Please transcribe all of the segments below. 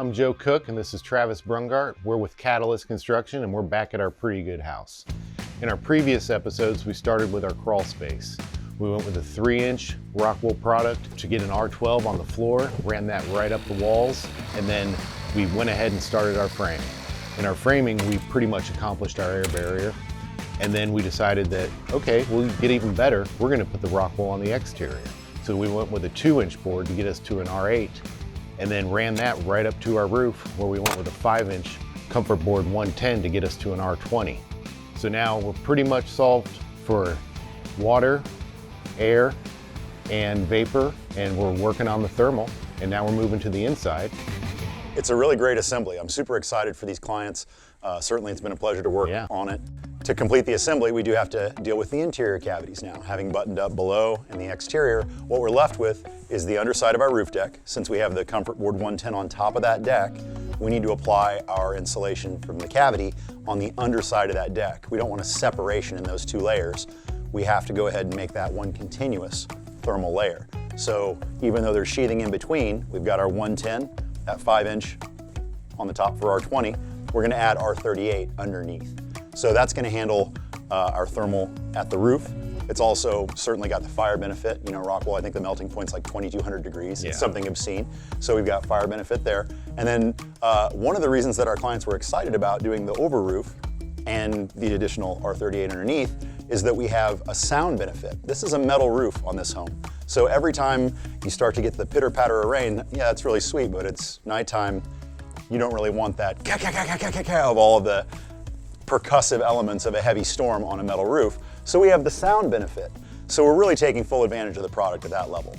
I'm Joe Cook and this is Travis Brungart. We're with Catalyst Construction and we're back at our pretty good house. In our previous episodes, we started with our crawl space. We went with a 3-inch Rockwool product to get an R12 on the floor, ran that right up the walls, and then we went ahead and started our frame. In our framing, we pretty much accomplished our air barrier. And then we decided that, okay, we'll get even better. We're gonna put the Rockwool on the exterior. So we went with a 2-inch board to get us to an R8, and then ran that right up to our roof, where we went with a 5-inch Comfort Board 110 to get us to an R20. So now we're pretty much solved for water, air, and vapor, and we're working on the thermal, and now we're moving to the inside. It's a really great assembly. I'm super excited for these clients. Certainly it's been a pleasure to work on it. To complete the assembly, we do have to deal with the interior cavities now. Having buttoned up below and the exterior, what we're left with is the underside of our roof deck. Since we have the Comfort Board 110 on top of that deck, we need to apply our insulation from the cavity on the underside of that deck. We don't want a separation in those two layers. We have to go ahead and make that one continuous thermal layer. So even though there's sheathing in between, we've got our 110, that 5-inch on the top for R20, we're gonna add R38 underneath. So that's gonna handle our thermal at the roof. It's also certainly got the fire benefit. You know, Rockwool, I think the melting point's like 2,200 degrees. It's something obscene. So we've got fire benefit there. And then one of the reasons that our clients were excited about doing the over roof and the additional R38 underneath is that we have a sound benefit. This is a metal roof on this home. So every time you start to get the pitter patter of rain, yeah, that's really sweet, but it's nighttime. You don't really want that of all of the percussive elements of a heavy storm on a metal roof. So we have the sound benefit. So we're really taking full advantage of the product at that level.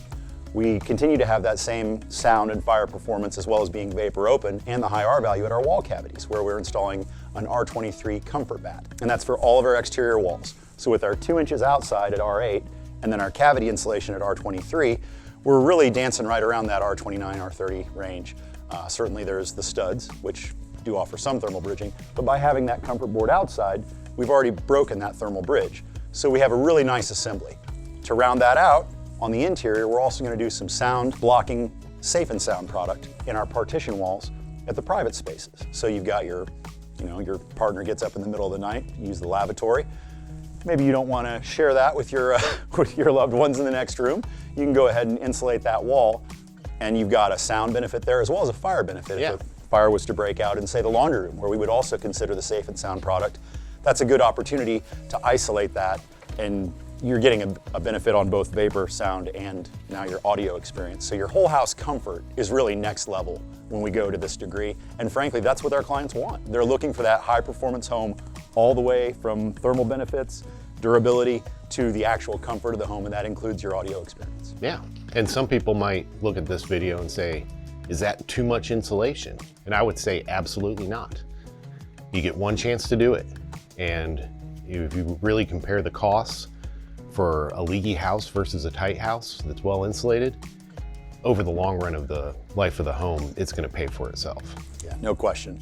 We continue to have that same sound and fire performance, as well as being vapor open, and the high R value at our wall cavities, where we're installing an R23 Comfort Bat. And that's for all of our exterior walls. So with our 2 inches outside at R8, and then our cavity insulation at R23, we're really dancing right around that R29, R30 range. Certainly there's the studs, which do offer some thermal bridging, but by having that Comfort Board outside, we've already broken that thermal bridge. So we have a really nice assembly. To round that out, on the interior, we're also gonna do some sound blocking, Safe and Sound product in our partition walls at the private spaces. So you've got your partner gets up in the middle of the night, use the lavatory. Maybe you don't wanna share that with your, with your loved ones in the next room. You can go ahead and insulate that wall, and you've got a sound benefit there as well as a fire benefit. If a fire was to break out in, say, the laundry room, where we would also consider the Safe and Sound product, that's a good opportunity to isolate that, and you're getting a benefit on both vapor, sound, and now your audio experience. So your whole house comfort is really next level when we go to this degree, and frankly, that's what our clients want. They're looking for that high performance home, all the way from thermal benefits, durability, to the actual comfort of the home, and that includes your audio experience. Yeah, and some people might look at this video and say, is that too much insulation? And I would say absolutely not. You get one chance to do it. And if you really compare the costs for a leaky house versus a tight house that's well insulated, over the long run of the life of the home, it's gonna pay for itself. Yeah, no question.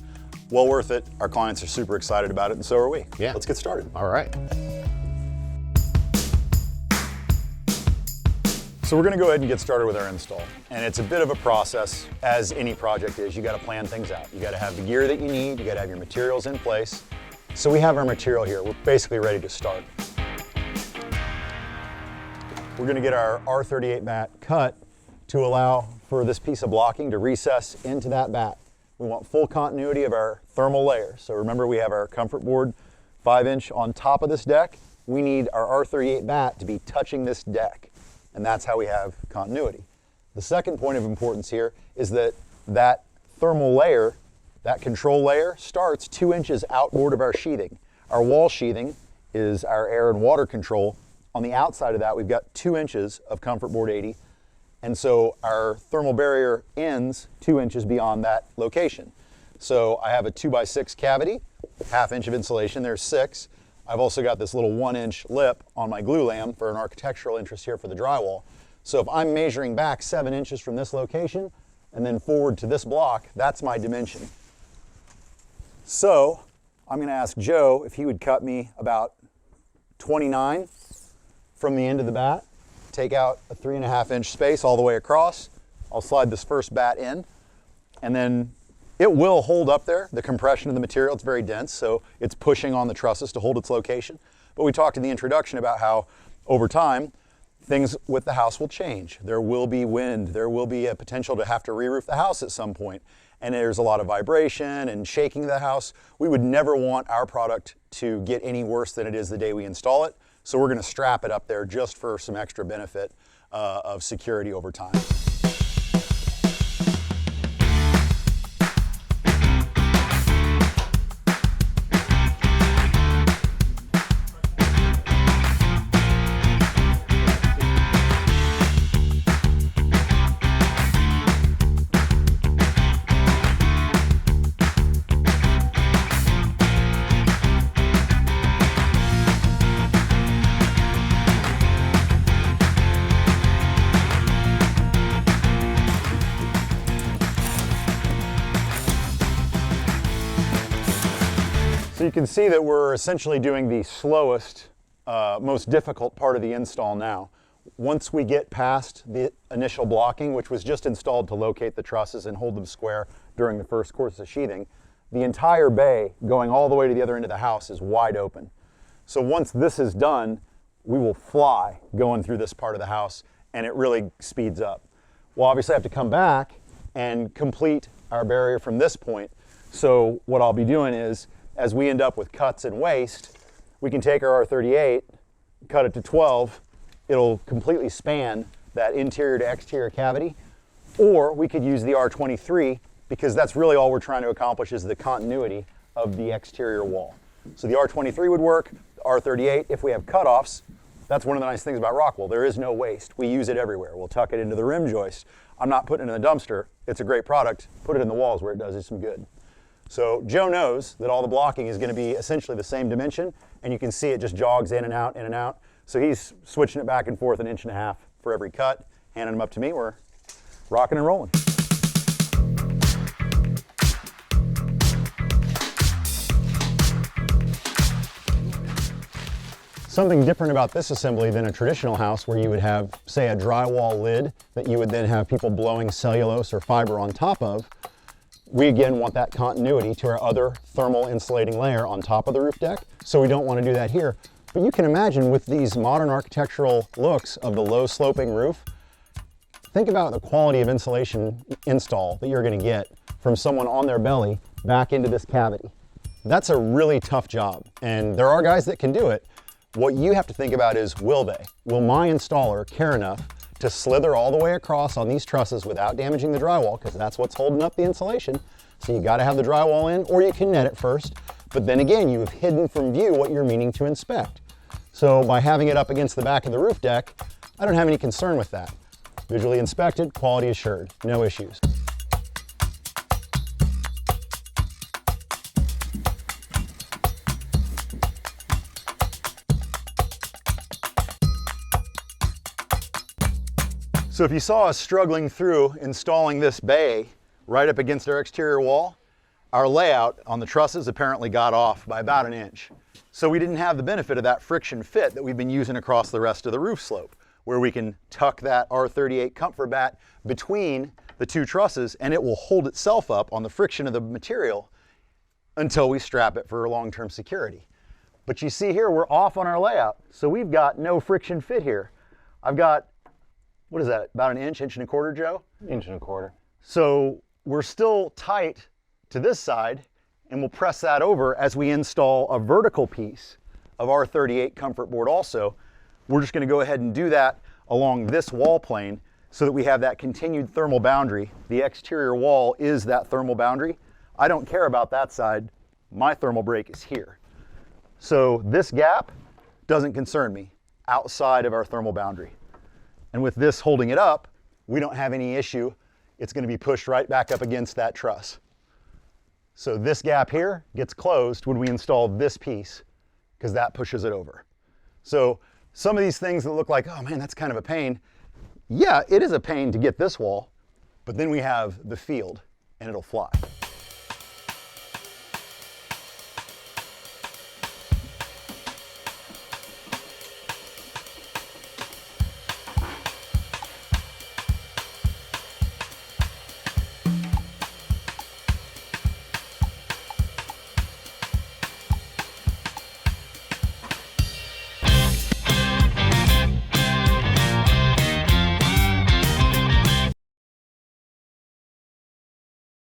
Well worth it. Our clients are super excited about it, and so are we. Yeah. Let's get started. All right. So we're gonna go ahead and get started with our install. And it's a bit of a process, as any project is. You gotta plan things out. You gotta have the gear that you need, you gotta have your materials in place. So we have our material here. We're basically ready to start. We're gonna get our R38 bat cut to allow for this piece of blocking to recess into that bat. We want full continuity of our thermal layer. So remember, we have our Comfort Board 5-inch on top of this deck. We need our R38 bat to be touching this deck. And that's how we have continuity. The second point of importance here is that that thermal layer, that control layer, starts 2 inches outboard of our sheathing. Our wall sheathing is our air and water control. On the outside of that, we've got 2 inches of Comfort Board 80. And so our thermal barrier ends 2 inches beyond that location. So I have a 2x6 cavity, 1/2 inch of insulation, there's 6. I've also got this little 1-inch lip on my glue lam for an architectural interest here for the drywall. So if I'm measuring back 7 inches from this location and then forward to this block, that's my dimension. So I'm gonna ask Joe if he would cut me about 29 from the end of the bat, take out a 3.5 inch space all the way across. I'll slide this first bat in, and then It will hold up there. The compression of the material, it's very dense, so it's pushing on the trusses to hold its location. But we talked in the introduction about how over time, things with the house will change. There will be wind, there will be a potential to have to re-roof the house at some point, and there's a lot of vibration and shaking of the house. We would never want our product to get any worse than it is the day we install it, so we're gonna strap it up there just for some extra benefit of security over time. So you can see that we're essentially doing the slowest, most difficult part of the install now. Once we get past the initial blocking, which was just installed to locate the trusses and hold them square during the first course of sheathing, the entire bay going all the way to the other end of the house is wide open. So once this is done, we will fly going through this part of the house, and it really speeds up. We'll obviously have to come back and complete our barrier from this point. So what I'll be doing is, as we end up with cuts and waste, we can take our R38, cut it to 12, it'll completely span that interior to exterior cavity, or we could use the R23 because that's really all we're trying to accomplish is the continuity of the exterior wall. So the R23 would work, the R38, if we have cutoffs, that's one of the nice things about Rockwool, there is no waste. We use it everywhere. We'll tuck it into the rim joist. I'm not putting it in the dumpster. It's a great product. Put it in the walls where it does you some good. So Joe knows that all the blocking is going to be essentially the same dimension, and you can see it just jogs in and out, in and out. So he's switching it back and forth 1.5 inches for every cut, handing them up to me. We're rocking and rolling. Something different about this assembly than a traditional house where you would have, say, a drywall lid that you would then have people blowing cellulose or fiber on top of. We again want that continuity to our other thermal insulating layer on top of the roof deck, so we don't want to do that here. But you can imagine with these modern architectural looks of the low sloping roof, think about the quality of insulation install that you're going to get from someone on their belly back into this cavity. That's a really tough job, and there are guys that can do it. What you have to think about is, will they? Will my installer care enough to slither all the way across on these trusses without damaging the drywall, because that's what's holding up the insulation. So you got to have the drywall in, or you can net it first. But then again, you have hidden from view what you're meaning to inspect. So by having it up against the back of the roof deck, I don't have any concern with that. Visually inspected, quality assured, no issues. So if you saw us struggling through installing this bay right up against our exterior wall, our layout on the trusses apparently got off by about 1 inch. So we didn't have the benefit of that friction fit that we've been using across the rest of the roof slope, where we can tuck that R38 comfort bat between the two trusses and it will hold itself up on the friction of the material until we strap it for long-term security. But you see here, we're off on our layout. So we've got no friction fit here. I've got, what is that, about 1 inch, 1.25 inches, Joe? 1.25 inches. So we're still tight to this side, and we'll press that over as we install a vertical piece of R38 comfort board also. We're just gonna go ahead and do that along this wall plane so that we have that continued thermal boundary. The exterior wall is that thermal boundary. I don't care about that side. My thermal break is here. So this gap doesn't concern me outside of our thermal boundary. And with this holding it up, we don't have any issue. It's going to be pushed right back up against that truss. So this gap here gets closed when we install this piece, because that pushes it over. So some of these things that look like, oh man, that's kind of a pain. Yeah, it is a pain to get this wall, but then we have the field and it'll fly.